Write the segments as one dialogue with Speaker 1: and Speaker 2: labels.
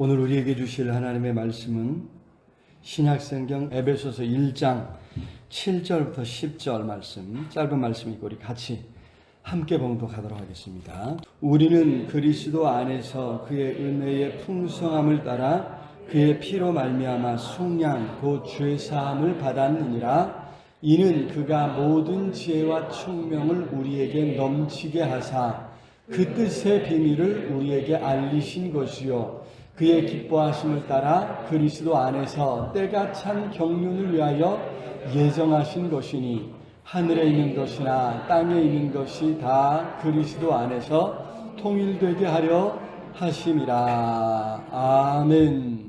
Speaker 1: 오늘 우리에게 주실 하나님의 말씀은 신약성경 에베소서 1장 7절부터 10절 말씀, 짧은 말씀이고 우리 같이 함께 봉독하도록 하겠습니다. 우리는 그리스도 안에서 그의 은혜의 풍성함을 따라 그의 피로 말미암아 속량 곧 죄 사함을 받았느니라. 이는 그가 모든 지혜와 총명을 우리에게 넘치게 하사 그 뜻의 비밀을 우리에게 알리신 것이요 그의 기뻐하심을 따라 그리스도 안에서 때가 찬 경륜을 위하여 예정하신 것이니 하늘에 있는 것이나 땅에 있는 것이 다 그리스도 안에서 통일되게 하려 하심이라. 아멘.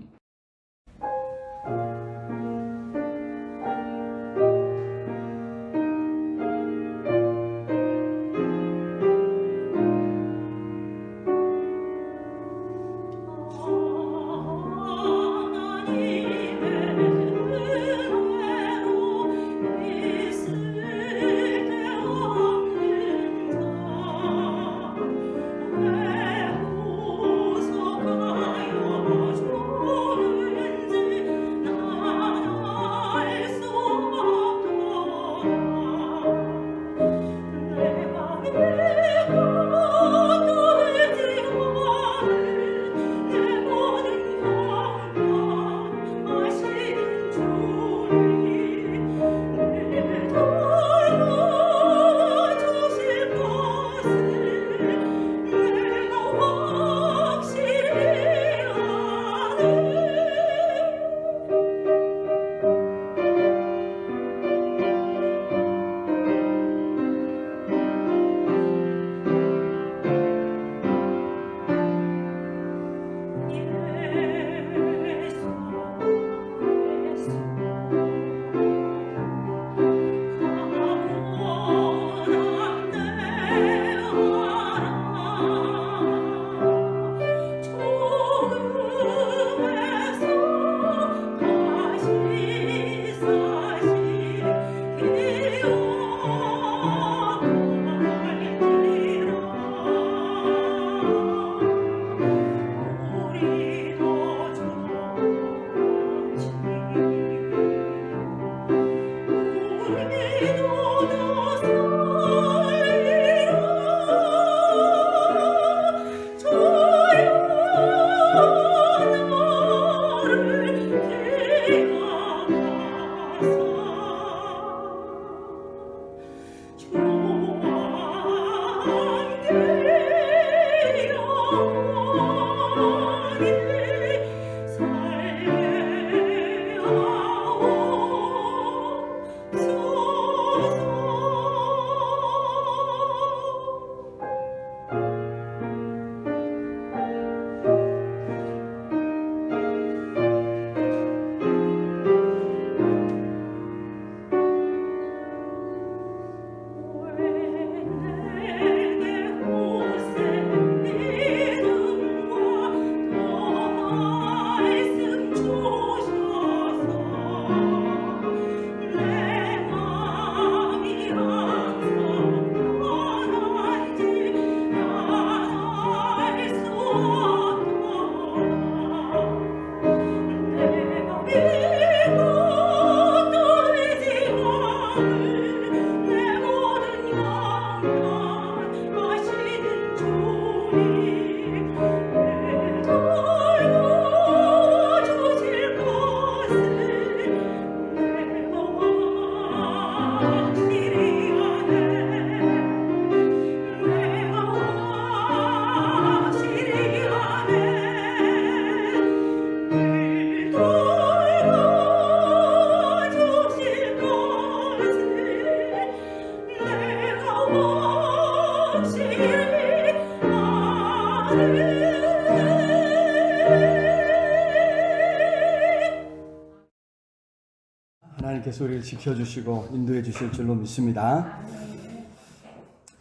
Speaker 1: 하나님께서 우리를 지켜주시고 인도해 주실 줄로 믿습니다.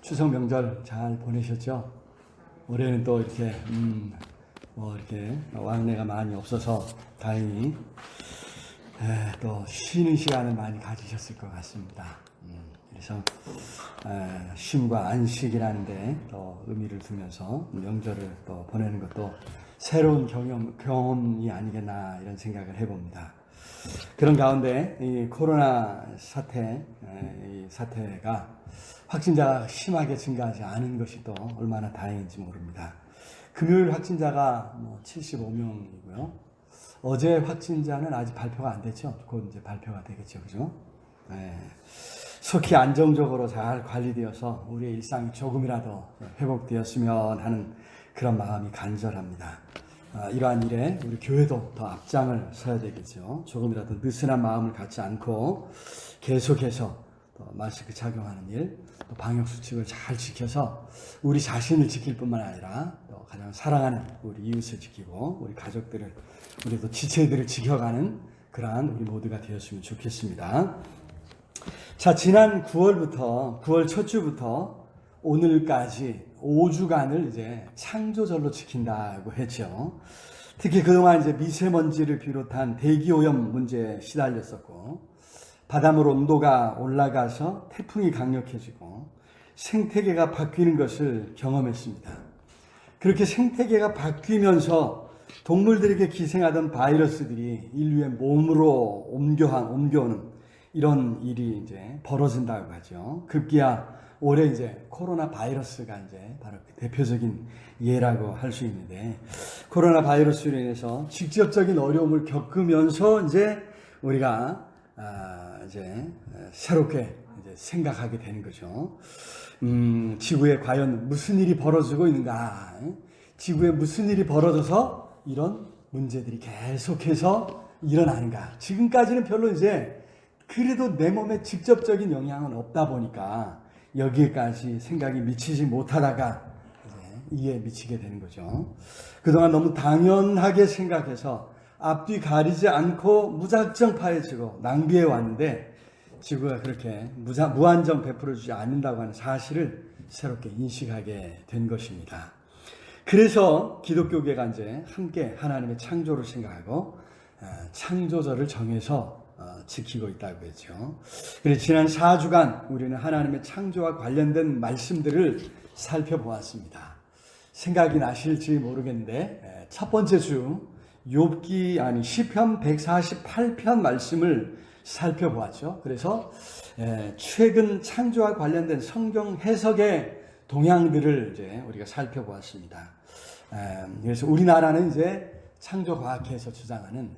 Speaker 1: 추석 명절 잘 보내셨죠? 올해는 또 이렇게 이렇게 왕래가 많이 없어서 다행히 또 쉬는 시간을 많이 가지셨을 것 같습니다. 그래서 쉼과 안식이라는 데 또 의미를 두면서 명절을 또 보내는 것도 새로운 경험이 아니겠나 이런 생각을 해봅니다. 그런 가운데 이 코로나 이 사태가 확진자가 심하게 증가하지 않은 것이 또 얼마나 다행인지 모릅니다. 금요일 확진자가 75명이고요. 어제 확진자는 아직 발표가 안 됐죠. 곧 이제 발표가 되겠죠, 그죠? 네. 속히 안정적으로 잘 관리되어서 우리의 일상이 조금이라도 회복되었으면 하는 그런 마음이 간절합니다. 이러한 일에 우리 교회도 더 앞장을 서야 되겠죠. 조금이라도 느슨한 마음을 갖지 않고 계속해서 마스크 착용하는 일, 또 방역 수칙을 잘 지켜서 우리 자신을 지킬 뿐만 아니라 또 가장 사랑하는 우리 이웃을 지키고 우리 가족들을, 우리 또 지체들을 지켜가는 그러한 우리 모두가 되었으면 좋겠습니다. 자, 지난 9월 첫 주부터 오늘까지 5주간을 이제 창조절로 지킨다고 했죠. 특히 그동안 이제 미세먼지를 비롯한 대기오염 문제에 시달렸었고, 바닷물 온도가 올라가서 태풍이 강력해지고 생태계가 바뀌는 것을 경험했습니다. 그렇게 생태계가 바뀌면서 동물들에게 기생하던 바이러스들이 인류의 몸으로 옮겨오는 이런 일이 이제 벌어진다고 하죠. 급기야 올해 이제 코로나 바이러스가 이제 바로 그 대표적인 예라고 할 수 있는데, 코로나 바이러스로 인해서 직접적인 어려움을 겪으면서 이제 우리가 이제 새롭게 이제 생각하게 되는 거죠. 지구에 과연 무슨 일이 벌어지고 있는가? 지구에 무슨 일이 벌어져서 이런 문제들이 계속해서 일어나는가? 지금까지는 별로 이제 그래도 내 몸에 직접적인 영향은 없다 보니까 여기에까지 생각이 미치지 못하다가 이제 이에 미치게 되는 거죠. 그동안 너무 당연하게 생각해서 앞뒤 가리지 않고 무작정 파헤치고 낭비해 왔는데, 지구가 그렇게 무한정 베풀어주지 않는다고 하는 사실을 새롭게 인식하게 된 것입니다. 그래서 기독교계가 이제 함께 하나님의 창조를 생각하고 창조절을 정해서 지키고 있다고 했죠. 그래서 지난 4주간 우리는 하나님의 창조와 관련된 말씀들을 살펴보았습니다. 생각이 나실지 모르겠는데 첫 번째 주 시편 148편 말씀을 살펴보았죠. 그래서 최근 창조와 관련된 성경 해석의 동향들을 이제 우리가 살펴보았습니다. 그래서 우리나라는 이제 창조과학회에서 주장하는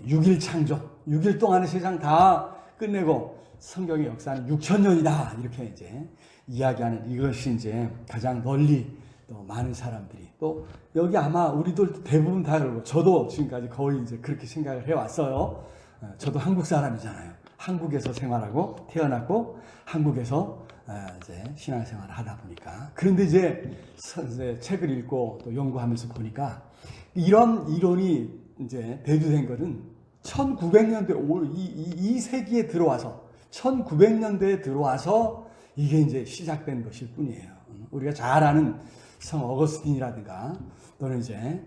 Speaker 1: 6일 창조, 6일 동안의 세상 다 끝내고 성경의 역사는 6,000년이다 이렇게 이제 이야기하는, 이것이 이제 가장 널리 또 많은 사람들이, 또 여기 아마 우리들 대부분 다 그러고 저도 지금까지 거의 이제 그렇게 생각을 해왔어요. 저도 한국 사람이잖아요. 한국에서 생활하고 태어났고 한국에서 이제 신앙생활을 하다 보니까. 그런데 이제 책을 읽고 또 연구하면서 보니까 이런 이론이 이제 대두된 것은 1900년대 이 세기에 들어와서 1900년대에 들어와서 이게 이제 시작된 것일 뿐이에요. 우리가 잘 아는 성 어거스틴이라든가 또는 이제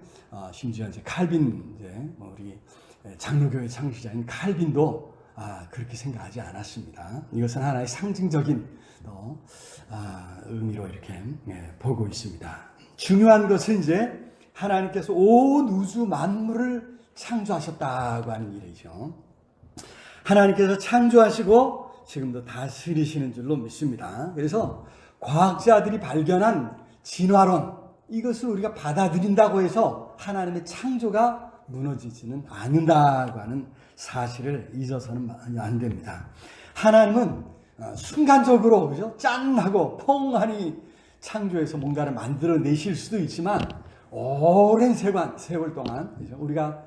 Speaker 1: 심지어 이제 칼빈, 이제 우리 장로교회 창시자인 칼빈도 그렇게 생각하지 않았습니다. 이것은 하나의 상징적인 의미로 이렇게 보고 있습니다. 중요한 것은 이제 하나님께서 온 우주 만물을 창조하셨다고 하는 일이죠. 하나님께서 창조하시고 지금도 다스리시는 줄로 믿습니다. 그래서 과학자들이 발견한 진화론, 이것을 우리가 받아들인다고 해서 하나님의 창조가 무너지지는 않는다고 하는 사실을 잊어서는 안 됩니다. 하나님은 순간적으로, 그죠? 짠 하고 펑하니 창조해서 뭔가를 만들어내실 수도 있지만, 오랜 세월 동안, 그죠? 우리가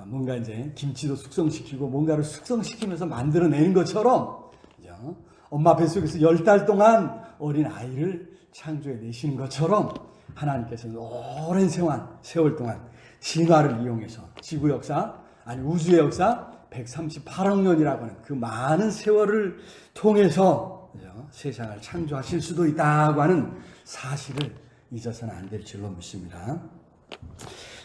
Speaker 1: 뭔가 이제 김치도 숙성시키고 뭔가를 숙성시키면서 만들어내는 것처럼, 그죠? 엄마 뱃속에서 10달 동안 어린 아이를 창조해 내시는 것처럼 하나님께서는 오랜 세월 동안 진화를 이용해서 지구 역사, 아니 우주의 역사 138억 년이라고 하는 그 많은 세월을 통해서, 그죠? 세상을 창조하실 수도 있다고 하는 사실을 잊어서는 안 될 줄로 믿습니다.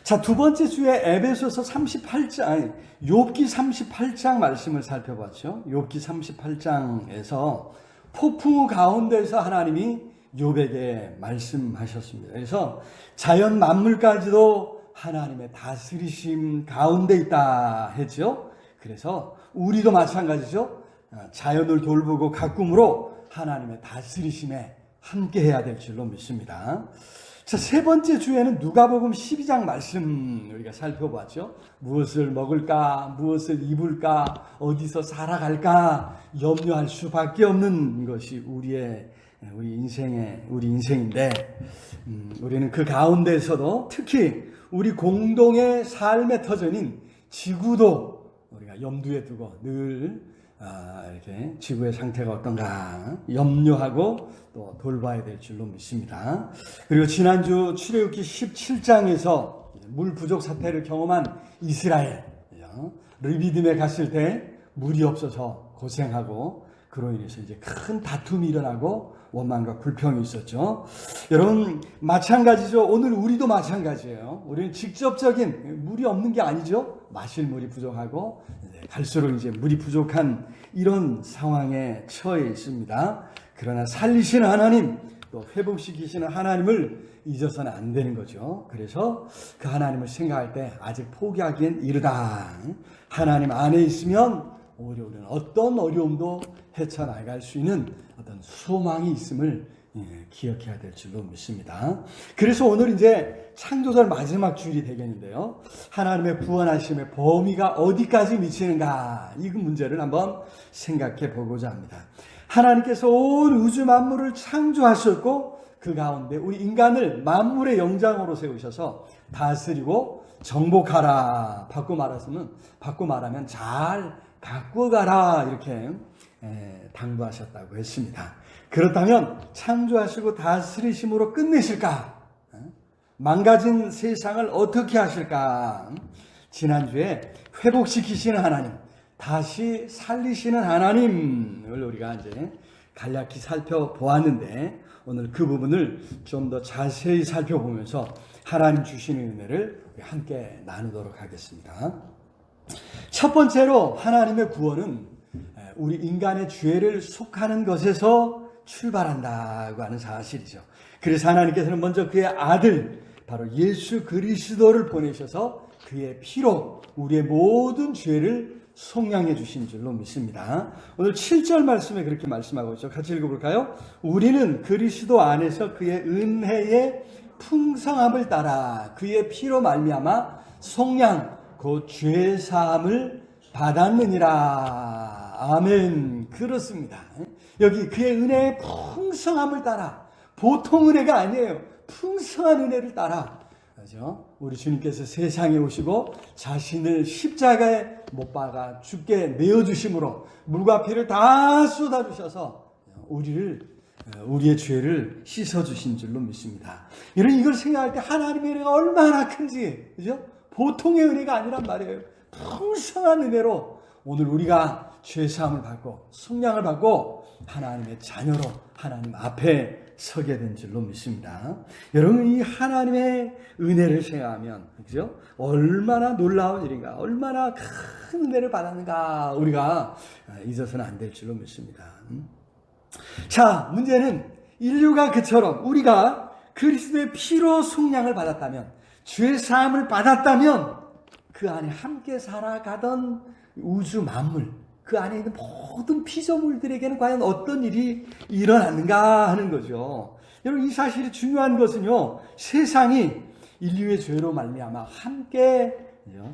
Speaker 1: 자, 두 번째 주에 에베소서 38장, 욥기 38장 말씀을 살펴봤죠. 욥기 38장에서 폭풍우 가운데서 하나님이 욥에게 말씀하셨습니다. 그래서 자연 만물까지도 하나님의 다스리심 가운데 있다 했죠. 그래서 우리도 마찬가지죠. 자연을 돌보고 가꿈으로 하나님의 다스리심에 함께해야 될 줄로 믿습니다. 자, 세 번째 주에는 누가복음 12장 말씀 우리가 살펴봤죠. 무엇을 먹을까, 무엇을 입을까, 어디서 살아갈까 염려할 수밖에 없는 것이 우리 인생인데, 우리는 그 가운데서도 특히 우리 공동의 삶의 터전인 지구도 우리가 염두에 두고 늘 이렇게 지구의 상태가 어떤가 염려하고 또 돌봐야 될 줄로 믿습니다. 그리고 지난주 출애굽기 17장에서 물 부족 사태를 경험한 이스라엘, 르비딤에 갔을 때 물이 없어서 고생하고 그로 인해서 이제 큰 다툼이 일어나고 원망과 불평이 있었죠. 여러분 마찬가지죠. 오늘 우리도 마찬가지예요. 우리는 직접적인 물이 없는 게 아니죠. 마실 물이 부족하고 갈수록 이제 물이 부족한 이런 상황에 처해 있습니다. 그러나 살리시는 하나님, 또 회복시키시는 하나님을 잊어서는 안 되는 거죠. 그래서 그 하나님을 생각할 때 아직 포기하기엔 이르다. 하나님 안에 있으면 오히려 우리는 어떤 어려움도 헤쳐나갈 수 있는 어떤 소망이 있음을 기억해야 될 줄로 믿습니다. 그래서 오늘 이제 창조절 마지막 주일이 되겠는데요. 하나님의 구원하심의 범위가 어디까지 미치는가, 이 문제를 한번 생각해 보고자 합니다. 하나님께서 온 우주 만물을 창조하셨고 그 가운데 우리 인간을 만물의 영장으로 세우셔서 다스리고 정복하라. 바꿔 말하면 잘 가꾸어가라, 이렇게 당부하셨다고 했습니다. 그렇다면 창조하시고 다스리심으로 끝내실까? 망가진 세상을 어떻게 하실까? 지난주에 회복시키시는 하나님, 다시 살리시는 하나님을 우리가 이제 간략히 살펴보았는데, 오늘 그 부분을 좀 더 자세히 살펴보면서 하나님 주시는 은혜를 함께 나누도록 하겠습니다. 첫 번째로 하나님의 구원은 우리 인간의 죄를 속하는 것에서 출발한다고 하는 사실이죠. 그래서 하나님께서는 먼저 그의 아들 바로 예수 그리스도를 보내셔서 그의 피로 우리의 모든 죄를 속량해 주신 줄로 믿습니다. 오늘 7절 말씀에 그렇게 말씀하고 있죠. 같이 읽어볼까요? 우리는 그리스도 안에서 그의 은혜의 풍성함을 따라 그의 피로 말미암아 속량 그 죄사함을 받았느니라. 아멘. 그렇습니다. 여기 그의 은혜의 풍성함을 따라, 보통 은혜가 아니에요. 풍성한 은혜를 따라, 그렇죠? 우리 주님께서 세상에 오시고 자신을 십자가에 못 박아 죽게 내어주심으로 물과 피를 다 쏟아주셔서 우리의 죄를 씻어주신 줄로 믿습니다. 여러분, 이걸 생각할 때 하나님의 은혜가 얼마나 큰지, 그죠? 보통의 은혜가 아니란 말이에요. 풍성한 은혜로 오늘 우리가 죄사함을 받고 속량을 받고 하나님의 자녀로 하나님 앞에 서게 된 줄로 믿습니다. 여러분, 이 하나님의 은혜를 생각하면, 그죠? 얼마나 놀라운 일인가, 얼마나 큰 은혜를 받았는가, 우리가 잊어서는 안 될 줄로 믿습니다. 자, 문제는 인류가 그처럼 우리가 그리스도의 피로 속량을 받았다면, 죄 사함을 받았다면, 그 안에 함께 살아가던 우주 만물, 그 안에 있는 모든 피조물들에게는 과연 어떤 일이 일어났는가 하는 거죠. 여러분, 이 사실이 중요한 것은요, 세상이 인류의 죄로 말미암아 함께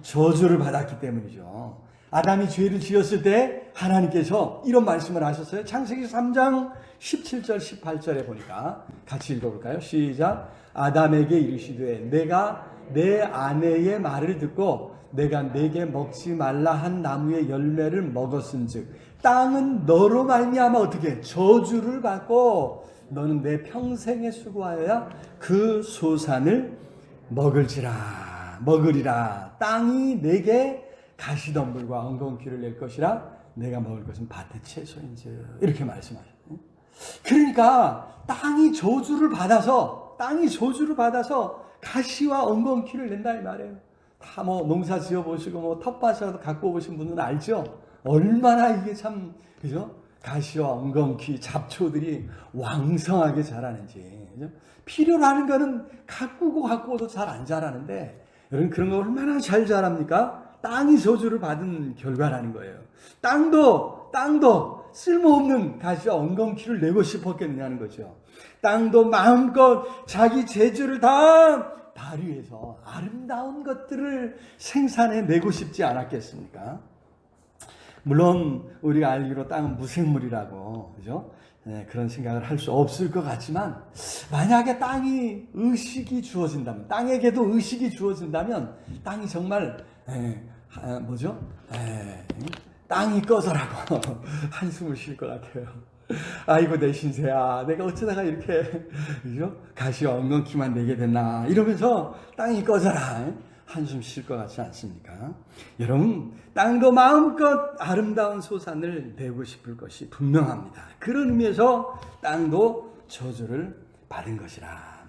Speaker 1: 저주를 받았기 때문이죠. 아담이 죄를 지었을 때 하나님께서 이런 말씀을 하셨어요. 창세기 3장 17절 18절에 보니까 같이 읽어볼까요? 시작. 아담에게 이르시되 내가 내 아내의 말을 듣고 내가 내게 먹지 말라 한 나무의 열매를 먹었은즉 땅은 너로 말미암아 어떻게 저주를 받고 너는 내 평생에 수고하여야 그 소산을 먹으리라. 땅이 내게 가시덤불과 엉겅퀴를 낼 것이라 내가 먹을 것은 밭의 채소인즉, 이렇게 말씀하셨어요. 그러니까 땅이 저주를 받아서 가시와 엉겅퀴를 낸다 이 말이에요. 다 농사 지어 보시고 텃밭이라도 갖고 오신 분은 알죠? 얼마나 이게 참, 그죠? 가시와 엉겅퀴, 잡초들이 왕성하게 자라는지, 그죠? 필요로 하는 거는 가꾸고도 잘 안 자라는데, 여러분 그런 거 얼마나 잘 자랍니까? 땅이 저주를 받은 결과라는 거예요. 땅도 쓸모없는 가시와 엉겅퀴를 내고 싶었겠느냐는 거죠. 땅도 마음껏 자기 재주를 다 발휘해서 아름다운 것들을 생산해 내고 싶지 않았겠습니까? 물론 우리가 알기로 땅은 무생물이라고, 그죠? 네, 그런 생각을 할 수 없을 것 같지만, 만약에 땅이 의식이 주어진다면, 땅에게도 의식이 주어진다면, 땅이 정말 땅이 꺼져라고 한숨을 쉴 것 같아요. 아이고 내 신세야, 내가 어쩌다가 이렇게, 그죠? 가시와 엉겅퀴만 내게 됐나 이러면서 땅이 꺼져라 한숨 쉴 것 같지 않습니까? 여러분, 땅도 마음껏 아름다운 소산을 내고 싶을 것이 분명합니다. 그런 의미에서 땅도 저주를 받은 것이라.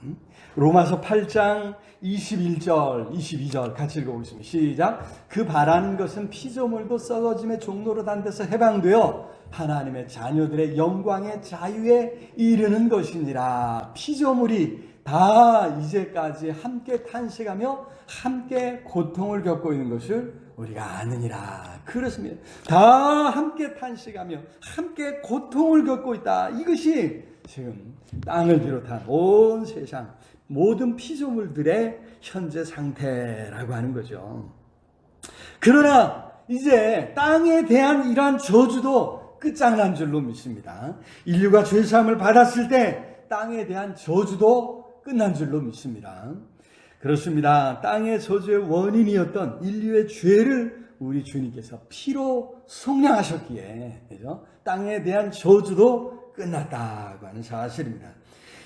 Speaker 1: 로마서 8장 21절, 22절 같이 읽어보겠습니다. 시작. 그 바라는 것은 피조물도 썩어짐의 종로로 단 데서 해방되어 하나님의 자녀들의 영광의 자유에 이르는 것이니라. 피조물이 다 이제까지 함께 탄식하며 함께 고통을 겪고 있는 것을 우리가 아느니라. 그렇습니다. 다 함께 탄식하며 함께 고통을 겪고 있다. 이것이 지금 땅을 비롯한 온 세상 모든 피조물들의 현재 상태라고 하는 거죠. 그러나 이제 땅에 대한 이러한 저주도 끝장난 줄로 믿습니다. 인류가 죄사함을 받았을 때 땅에 대한 저주도 끝난 줄로 믿습니다. 그렇습니다. 땅의 저주의 원인이었던 인류의 죄를 우리 주님께서 피로 속량하셨기에, 그죠? 땅에 대한 저주도 끝났다고 하는 사실입니다.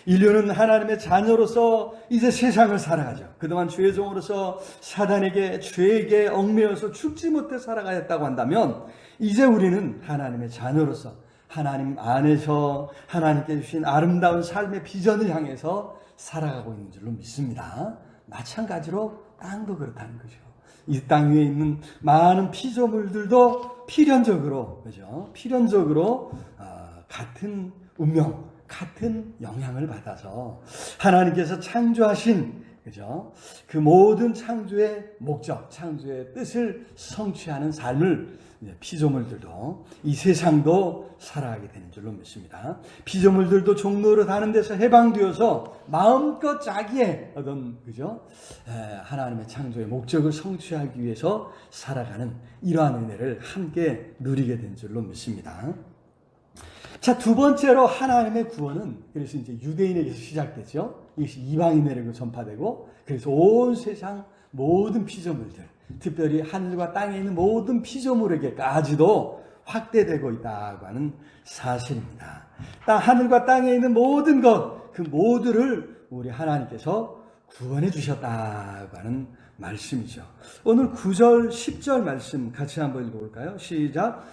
Speaker 1: 인류는 하나님의 자녀로서 이제 세상을 살아가죠. 그동안 죄의 종으로서 사단에게, 죄에게 얽매여서 죽지 못해 살아가였다고 한다면, 이제 우리는 하나님의 자녀로서 하나님 안에서 하나님께 주신 아름다운 삶의 비전을 향해서 살아가고 있는 줄로 믿습니다. 마찬가지로 땅도 그렇다는 거죠. 이 땅 위에 있는 많은 피조물들도 필연적으로, 그죠? 필연적으로 같은 운명, 같은 영향을 받아서 하나님께서 창조하신, 그죠? 그 모든 창조의 목적, 창조의 뜻을 성취하는 삶을 피조물들도, 이 세상도 살아가게 되는 줄로 믿습니다. 피조물들도 종로로 다는 데서 해방되어서 마음껏 자기의 어떤, 그죠? 하나님의 창조의 목적을 성취하기 위해서 살아가는 이러한 은혜를 함께 누리게 된 줄로 믿습니다. 자, 두 번째로 하나님의 구원은 그래서 이제 유대인에게서 시작되죠. 이것이 이방인에게 전파되고, 그래서 온 세상 모든 피조물들, 특별히 하늘과 땅에 있는 모든 피조물에게까지도 확대되고 있다고 하는 사실입니다. 하늘과 땅에 있는 모든 것, 그 모두를 우리 하나님께서 구원해 주셨다고 하는 말씀이죠. 오늘 9절, 10절 말씀 같이 한번 읽어볼까요? 시작.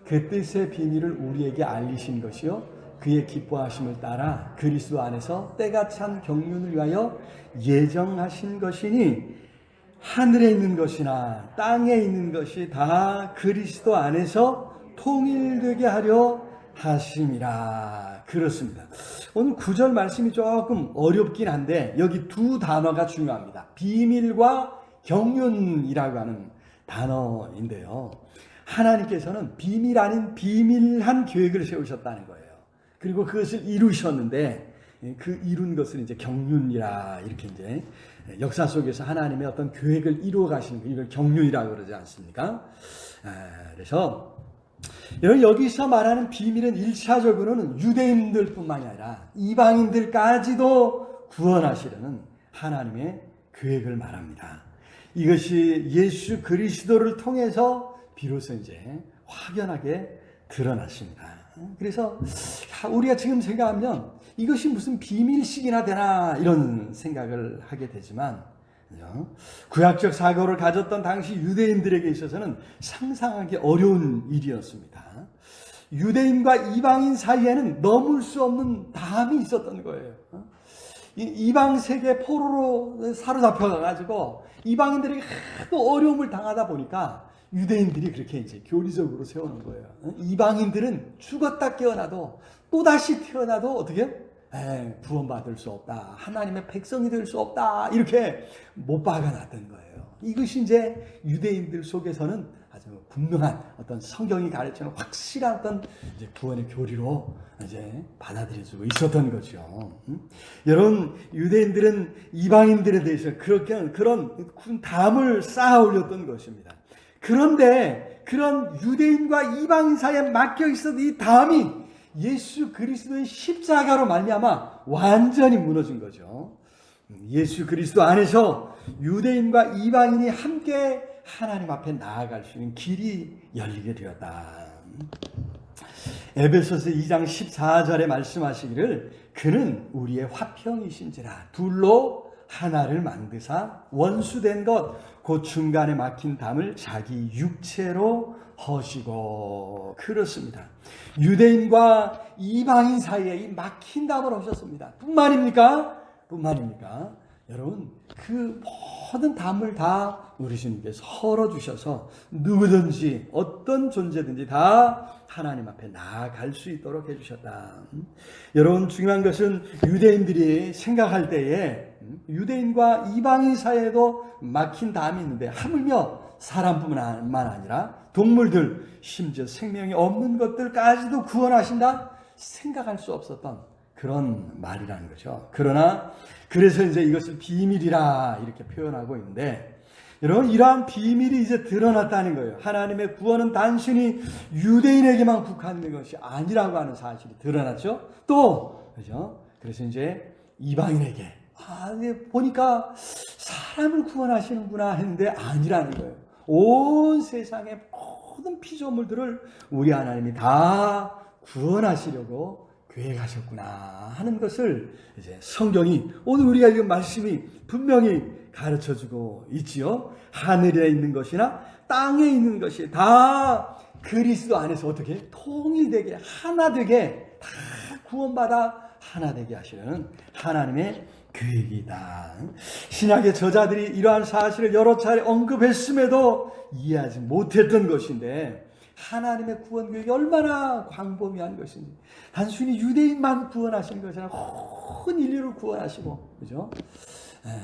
Speaker 1: 그 뜻의 비밀을 우리에게 알리신 것이요 그의 기뻐하심을 따라 그리스도 안에서 때가 찬 경륜을 위하여 예정하신 것이니 하늘에 있는 것이나 땅에 있는 것이 다 그리스도 안에서 통일되게 하려 하심이라. 그렇습니다. 오늘 9절 말씀이 조금 어렵긴 한데 여기 두 단어가 중요합니다. 비밀과 경륜이라고 하는 단어인데요. 하나님께서는 비밀 아닌 비밀한 계획을 세우셨다는 거예요. 그리고 그것을 이루셨는데 그 이룬 것을 이제 경륜이라 이렇게 이제 역사 속에서 하나님의 어떤 계획을 이루어 가시는 거, 이걸 경륜이라고 그러지 않습니까? 그래서 여기서 말하는 비밀은 1차적으로는 유대인들뿐만이 아니라 이방인들까지도 구원하시려는 하나님의 계획을 말합니다. 이것이 예수 그리스도를 통해서 비로소 이제 확연하게 드러났습니다. 그래서 우리가 지금 생각하면 이것이 무슨 비밀식이나 되나 이런 생각을 하게 되지만, 구약적 사고를 가졌던 당시 유대인들에게 있어서는 상상하기 어려운 일이었습니다. 유대인과 이방인 사이에는 넘을 수 없는 담이 있었던 거예요. 이방 세계 포로로 사로잡혀가지고 이방인들에게 하도 어려움을 당하다 보니까 유대인들이 그렇게 이제 교리적으로 세우는 거예요. 이방인들은 죽었다 깨어나도 또다시 태어나도 어떻게? 구원받을 수 없다. 하나님의 백성이 될 수 없다. 이렇게 못 박아놨던 거예요. 이것이 이제 유대인들 속에서는 아주 분명한 어떤 성경이 가르치는 확실한 어떤 이제 구원의 교리로 이제 받아들여지고 있었던 거죠. 여러분, 유대인들은 이방인들에 대해서 그런 담을 쌓아 올렸던 것입니다. 그런데 그런 유대인과 이방인 사이에 막혀 있었던 이 담이 예수 그리스도의 십자가로 말미암아 완전히 무너진 거죠. 예수 그리스도 안에서 유대인과 이방인이 함께 하나님 앞에 나아갈 수 있는 길이 열리게 되었다. 에베소서 2장 14절에 말씀하시기를 그는 우리의 화평이신지라 둘로 하나를 만드사 원수된 것 곧 중간에 막힌 담을 자기 육체로 허시고. 그렇습니다. 유대인과 이방인 사이에 이 막힌 담을 허셨습니다. 뿐만입니까? 여러분, 그 모든 담을 다 우리 주님께서 헐어주셔서 누구든지 어떤 존재든지 다 하나님 앞에 나아갈 수 있도록 해주셨다. 여러분, 중요한 것은 유대인들이 생각할 때에 유대인과 이방인 사이에도 막힌 담이 있는데 하물며 사람뿐만 아니라 동물들, 심지어 생명이 없는 것들까지도 구원하신다? 생각할 수 없었던 그런 말이라는 거죠. 그래서 이제 이것을 비밀이라 이렇게 표현하고 있는데, 여러분, 이러한 비밀이 이제 드러났다는 거예요. 하나님의 구원은 단순히 유대인에게만 국한된 것이 아니라고 하는 사실이 드러났죠. 또, 그죠? 그래서 이제 이방인에게, 보니까 사람을 구원하시는구나 했는데 아니라는 거예요. 온 세상의 모든 피조물들을 우리 하나님이 다 구원하시려고 계획하셨구나 하는 것을 이제 성경이, 오늘 우리가 읽은 말씀이 분명히 가르쳐주고 있지요. 하늘에 있는 것이나 땅에 있는 것이 다 그리스도 안에서 어떻게 통일되게 하나 되게 다 구원받아 하나 되게 하시는 하나님의 계획이다. 신약의 저자들이 이러한 사실을 여러 차례 언급했음에도 이해하지 못했던 것인데, 하나님의 구원 계획이 얼마나 광범위한 것인지, 단순히 유대인만 구원하시는 것이 아니라 온 인류를 구원하시고, 그죠?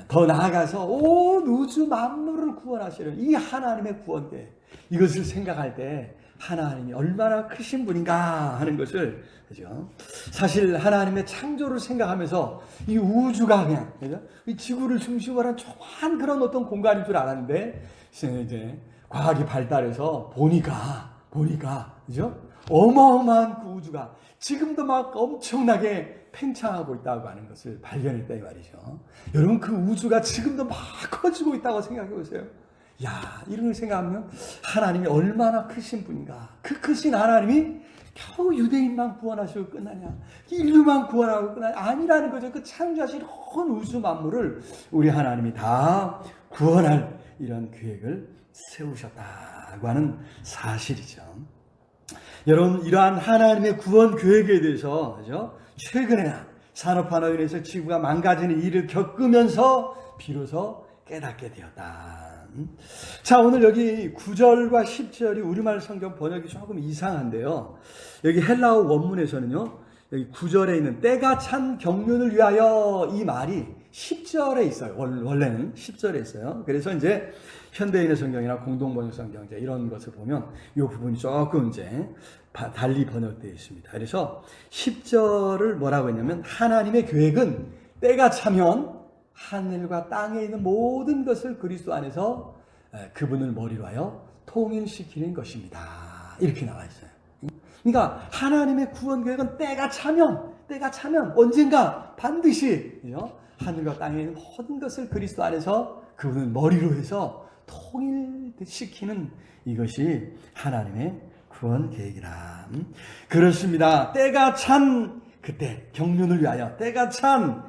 Speaker 1: 더 나아가서 온 우주 만물을 구원하시는 이 하나님의 구원 계획, 이것을 생각할 때 하나님이 얼마나 크신 분인가 하는 것을, 그죠? 사실 하나님의 창조를 생각하면서 이 우주가 그냥, 그죠? 이 지구를 중심으로 한 조그만 그런 어떤 공간인 줄 알았는데, 이제 과학이 발달해서 보니까, 그죠? 어마어마한 그 우주가 지금도 막 엄청나게 팽창하고 있다고 하는 것을 발견했다 이 말이죠. 여러분, 그 우주가 지금도 막 커지고 있다고 생각해 보세요. 이런 걸 생각하면 하나님이 얼마나 크신 분인가. 그 크신 하나님이 겨우 유대인만 구원하시고 끝나냐, 인류만 구원하고 끝나냐, 아니라는 거죠. 그 창조하신 온 우주 만물을 우리 하나님이 다 구원할 이런 계획을 세우셨다고 하는 사실이죠. 여러분, 이러한 하나님의 구원 계획에 대해서, 그죠? 최근에나 산업화로 인해서 지구가 망가지는 일을 겪으면서 비로소 깨닫게 되었다. 자, 오늘 여기 9절과 10절이 우리말 성경 번역이 조금 이상한데요. 여기 헬라어 원문에서는요, 여기 9절에 있는 때가 찬 경륜을 위하여, 이 말이 10절에 있어요. 원래는 10절에 있어요. 그래서 이제 현대인의 성경이나 공동번역 성경 이제 이런 것을 보면 이 부분이 조금 이제 달리 번역되어 있습니다. 그래서 10절을 뭐라고 했냐면, 하나님의 계획은 때가 차면 하늘과 땅에 있는 모든 것을 그리스도 안에서 그분을 머리로 하여 통일시키는 것입니다. 이렇게 나와 있어요. 그러니까 하나님의 구원 계획은 때가 차면 언젠가 반드시, 그죠? 하늘과 땅에 있는 모든 것을 그리스도 안에서 그분을 머리로 해서 통일시키는 이것이 하나님의 구원 계획이라. 그렇습니다. 때가 찬 그때, 경륜을 위하여 때가 찬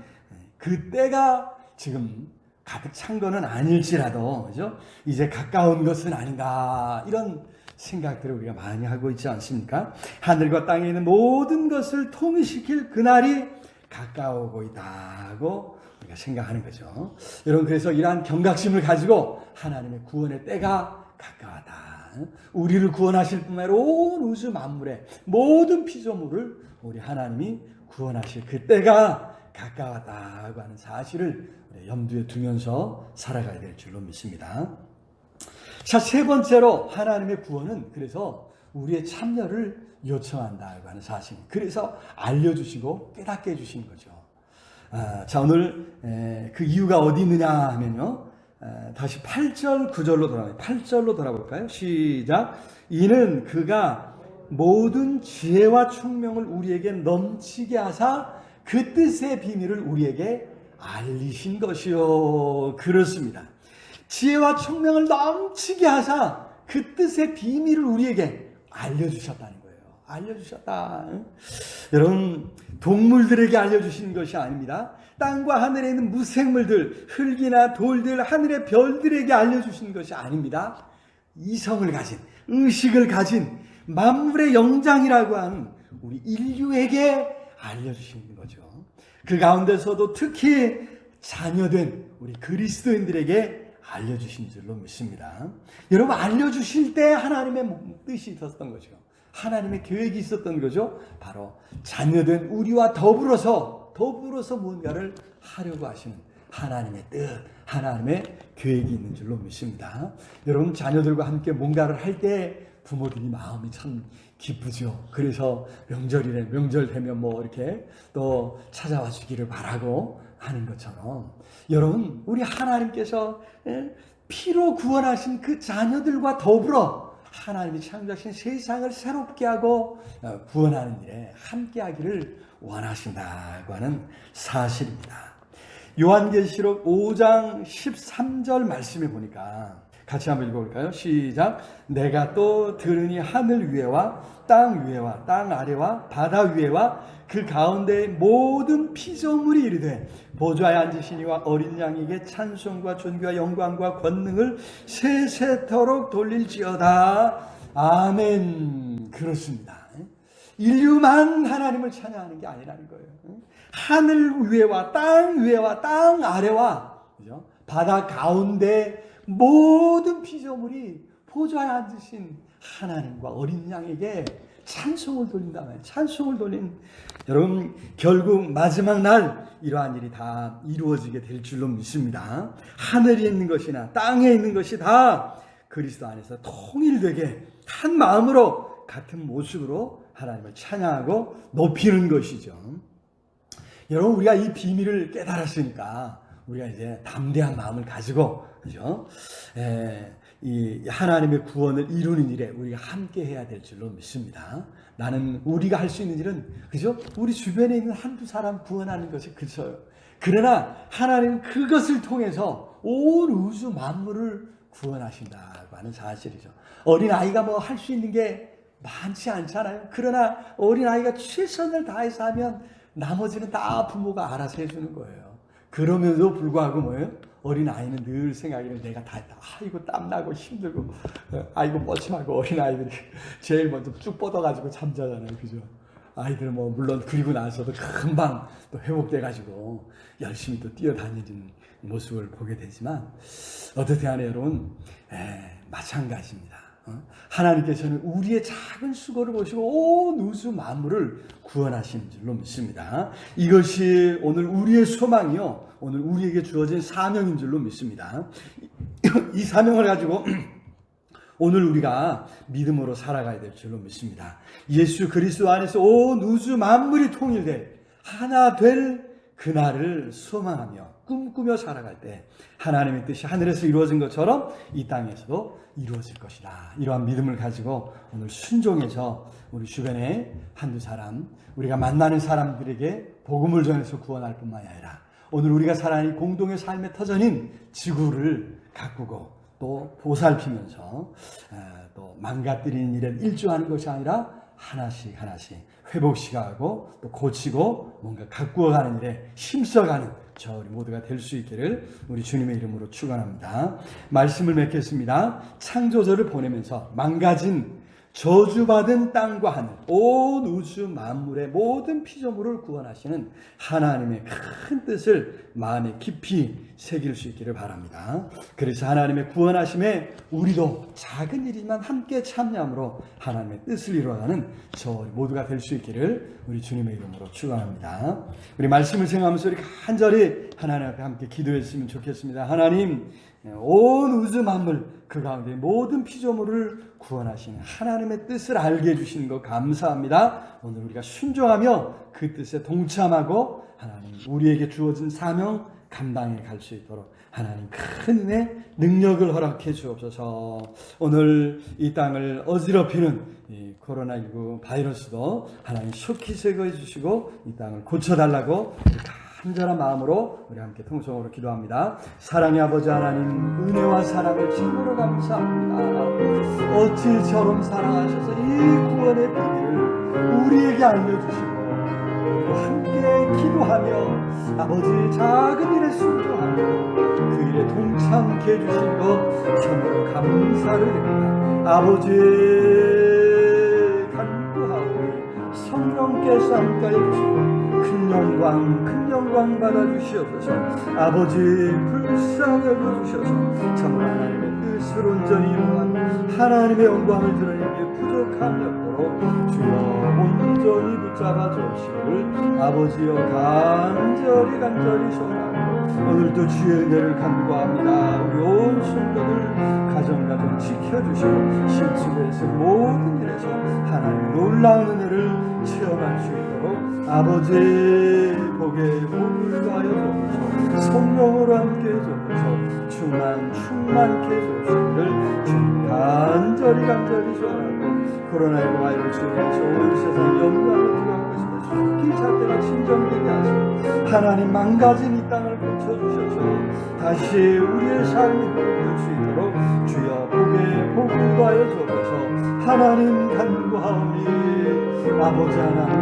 Speaker 1: 그 때가 지금 가득 찬 거는 아닐지라도, 그죠? 이제 가까운 것은 아닌가, 이런 생각들을 우리가 많이 하고 있지 않습니까? 하늘과 땅에 있는 모든 것을 통일시킬 그날이 가까우고 있다고 우리가 생각하는 거죠. 여러분, 그래서 이러한 경각심을 가지고 하나님의 구원의 때가 가까웠다. 우리를 구원하실 뿐만 아니라 온 우주 만물의 모든 피조물을 우리 하나님이 구원하실 그 때가 가까웠다고 하는 사실을 염두에 두면서 살아가야 될 줄로 믿습니다. 자, 세 번째로 하나님의 구원은 그래서 우리의 참여를 요청한다고 하는 사실. 그래서 알려주시고 깨닫게 해주시는 거죠. 자, 오늘 그 이유가 어디 있느냐 하면요. 다시 8절 9절로 돌아가요. 8절로 돌아볼까요? 시작. 이는 그가 모든 지혜와 총명을 우리에게 넘치게 하사 그 뜻의 비밀을 우리에게 알리신 것이요. 그렇습니다. 지혜와 총명을 넘치게 하사 그 뜻의 비밀을 우리에게 알려주셨다는 거예요. 알려주셨다. 여러분, 동물들에게 알려주신 것이 아닙니다. 땅과 하늘에 있는 무생물들, 흙이나 돌들, 하늘의 별들에게 알려주신 것이 아닙니다. 이성을 가진, 의식을 가진 만물의 영장이라고 하는 우리 인류에게 알려주시는 거죠. 그 가운데서도 특히 자녀된 우리 그리스도인들에게 알려주신 줄로 믿습니다. 여러분, 알려주실 때 하나님의 뜻이 있었던 거죠. 하나님의 계획이 있었던 거죠. 바로 자녀된 우리와 더불어서 뭔가를 하려고 하시는 하나님의 뜻, 하나님의 계획이 있는 줄로 믿습니다. 여러분, 자녀들과 함께 뭔가를 할 때 부모들이 마음이 참 기쁘죠. 그래서 명절 되면 뭐 이렇게 또 찾아와 주기를 바라고 하는 것처럼, 여러분, 우리 하나님께서 피로 구원하신 그 자녀들과 더불어 하나님이 창조하신 세상을 새롭게 하고 구원하는 일에 함께 하기를 원하신다고 하는 사실입니다. 요한계시록 5장 13절 말씀에 보니까 같이 한번 읽어볼까요? 시작. 내가 또 들으니 하늘 위에와 땅 위에와 땅 아래와 바다 위에와 그 가운데의 모든 피조물이 이르되 보좌에 앉으시니와 어린 양에게 찬송과 존귀와 영광과 권능을 세세토록 돌릴지어다. 아멘. 그렇습니다. 인류만 하나님을 찬양하는 게 아니라는 거예요. 하늘 위에와 땅 아래와, 그죠? 바다 가운데 모든 피조물이 보좌에 앉으신 하나님과 어린 양에게 찬송을 돌린다면, 찬송을 돌린, 여러분, 결국 마지막 날 이러한 일이 다 이루어지게 될 줄로 믿습니다. 하늘에 있는 것이나 땅에 있는 것이 다 그리스도 안에서 통일되게 한 마음으로 같은 모습으로 하나님을 찬양하고 높이는 것이죠. 여러분, 우리가 이 비밀을 깨달았으니까 우리가 이제 담대한 마음을 가지고, 그죠? 이 하나님의 구원을 이루는 일에 우리가 함께 해야 될 줄로 믿습니다. 나는 우리가 할 수 있는 일은, 그죠? 우리 주변에 있는 한두 사람 구원하는 것이 그쳐요. 그러나 하나님은 그것을 통해서 온 우주 만물을 구원하신다고 하는 사실이죠. 어린아이가 뭐 할 수 있는 게 많지 않잖아요. 그러나 어린아이가 최선을 다해서 하면 나머지는 다 부모가 알아서 해주는 거예요. 그러면서 불구하고 뭐예요? 어린아이는 늘 생각에는 내가 다 했다. 아이고, 땀나고 힘들고, 아이고, 뻘쭘하고, 어린아이들이 제일 먼저 쭉 뻗어가지고 잠자잖아요. 그죠? 아이들 뭐, 물론 그리고 나서도 금방 또 회복돼가지고 열심히 또 뛰어다니는 모습을 보게 되지만, 어떻게 하냐, 여러분? 마찬가지입니다. 하나님께서는 우리의 작은 수고를 보시고 온 우주 만물을 구원하시는 줄로 믿습니다. 이것이 오늘 우리의 소망이요, 오늘 우리에게 주어진 사명인 줄로 믿습니다. 이 사명을 가지고 오늘 우리가 믿음으로 살아가야 될 줄로 믿습니다. 예수 그리스도 안에서 온 우주 만물이 통일될 하나 될 그날을 소망하며 꿈꾸며 살아갈 때 하나님의 뜻이 하늘에서 이루어진 것처럼 이 땅에서도 이루어질 것이다. 이러한 믿음을 가지고 오늘 순종해서 우리 주변에 한두 사람, 우리가 만나는 사람들에게 복음을 전해서 구원할 뿐만이 아니라 오늘 우리가 살아가는 공동의 삶의 터전인 지구를 가꾸고 또 보살피면서 또 망가뜨리는 일에 일조하는 것이 아니라 하나씩 회복시켜가고 또 고치고 뭔가 가꾸어가는 일에 힘써가는 저 우리 모두가 될 수 있기를 우리 주님의 이름으로 축원합니다. 말씀을 맺겠습니다. 창조주를 보내면서 망가진 저주받은 땅과 하늘, 온 우주 만물의 모든 피조물을 구원하시는 하나님의 큰 뜻을 마음에 깊이 새길 수 있기를 바랍니다. 그래서 하나님의 구원하심에 우리도 작은 일이지만 함께 참여함으로 하나님의 뜻을 이루어가는 저 모두가 될 수 있기를 우리 주님의 이름으로 축원합니다. 우리 말씀을 생각하면서 우리 간절히 하나님 앞에 함께 기도했으면 좋겠습니다. 하나님, 온 우주 만물 그 가운데 모든 피조물을 구원하시는 하나님의 뜻을 알게 해주시는 것 감사합니다. 오늘 우리가 순종하며 그 뜻에 동참하고 하나님 우리에게 주어진 사명 감당해 갈 수 있도록 하나님 큰 은혜 능력을 허락해 주옵소서. 오늘 이 땅을 어지럽히는 이 코로나19 바이러스도 하나님 속히 제거해 주시고 이 땅을 고쳐달라고 간절한 마음으로 우리 함께 통성으로 기도합니다. 사랑의 아버지 하나님, 은혜와 사랑을 참으로 감사합니다. 어찌 저런 사랑하셔서 이 구원의 비밀을 우리에게 알려주시고 그리고 함께 기도하며 아버지 작은 일에 순종하며 그 일에 동참케 해주신 것 참으로 감사를 드립니다. 아버지 간구하오니 성령께서 함께 해주시고 큰 영광 받아주시옵소서. 아버지 불쌍히 여겨주셔서 참으로 하나님의 뜻을 온전히 이루는 하나님의 영광을 드러내기 부족함이 없도록 주여 온전히 붙잡아 주옵시기를 아버지여 간절히 소원하고 오늘도 주의 은혜를 간구합니다. 우리 온 성도들 가정 지켜주시고 실수에서 모든 일에서 하나님의 놀라운 은혜를 체험할 수 있도록 아버지 복에 복을 더하여 주옵소서. 성령으로 함께 해주옵소서. 충만케 해주옵시기를 주님 간절히 소원하고 코로나19 바이러스로 인해서 온 세상이 염려하고 두려워하고 있으며 속히 잣대가 진정되게 하시고 하나님 망가진 이 땅을 고쳐주셔서 다시 우리의 삶이 회복될 수 있도록 주여 복에 복을 더하여 주옵소서. 하나님 간구하오니 아버지 하나님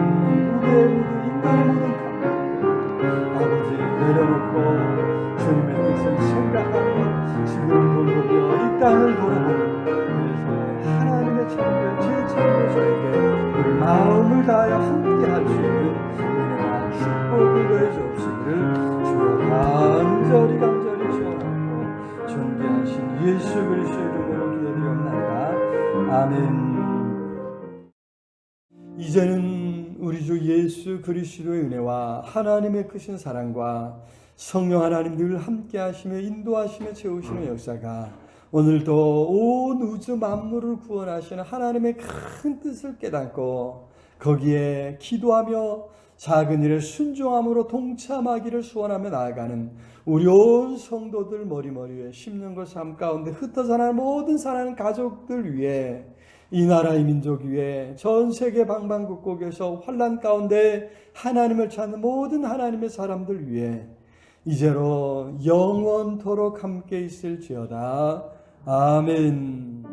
Speaker 1: 우리의 모든 인간의 모든 감정 아버지 내려놓고 주님의 뜻을 생각하며 지금 돌보며 이 땅을 돌아보고 그래서 하나님의 창조의 제7교사에게 우리 마음을 다하여 함께 할 수 있는 은혜와 축복을 더해 주옵시기를 주여 간절히 소원하고 존귀하신 예수 그리스도의 이름으로 기도드리옵나이다. 아멘. 이제는 우리 주 예수 그리스도의 은혜와 하나님의 크신 사랑과 성령 하나님 늘 함께 하시며 인도하시며 채우시는 역사가 오늘도 온 우주 만물을 구원하시는 하나님의 큰 뜻을 깨닫고 거기에 기도하며 작은 일에 순종함으로 동참하기를 소원하며 나아가는 우리 온 성도들 머리머리에 심는 것 삶 가운데 흩어져 나는 모든 사랑하는 가족들 위해 이 나라의 민족 위에 전 세계 방방곡곡에서 환난 가운데 하나님을 찾는 모든 하나님의 사람들 위해 이제로 영원토록 함께 있을지어다. 아멘.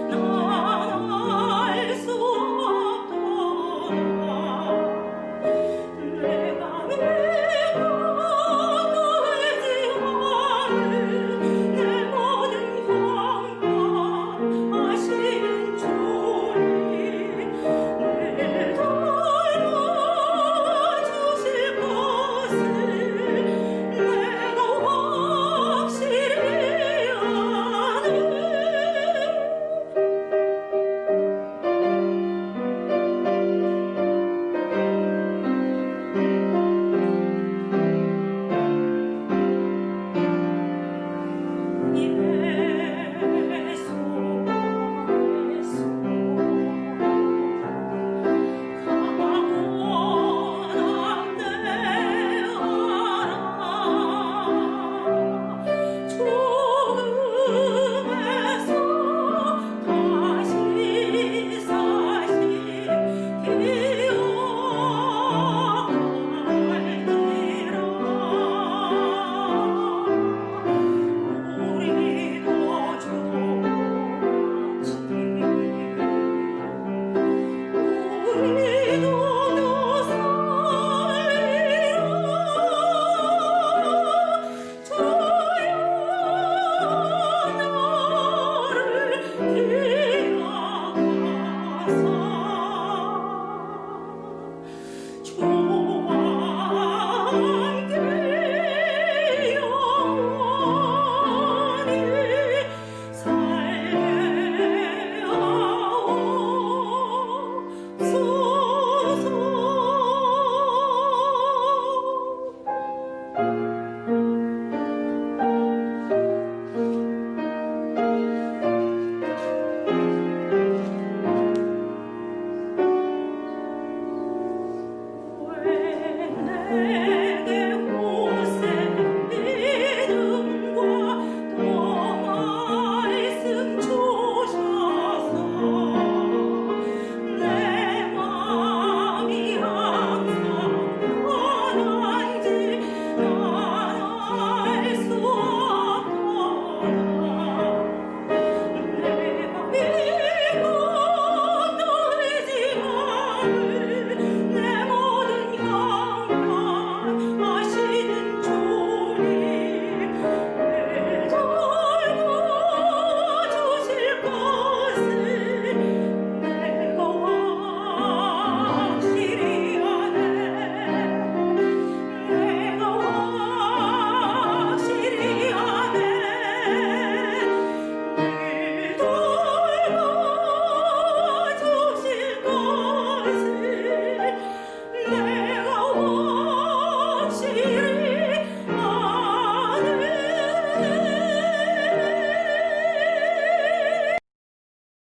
Speaker 2: 나 우리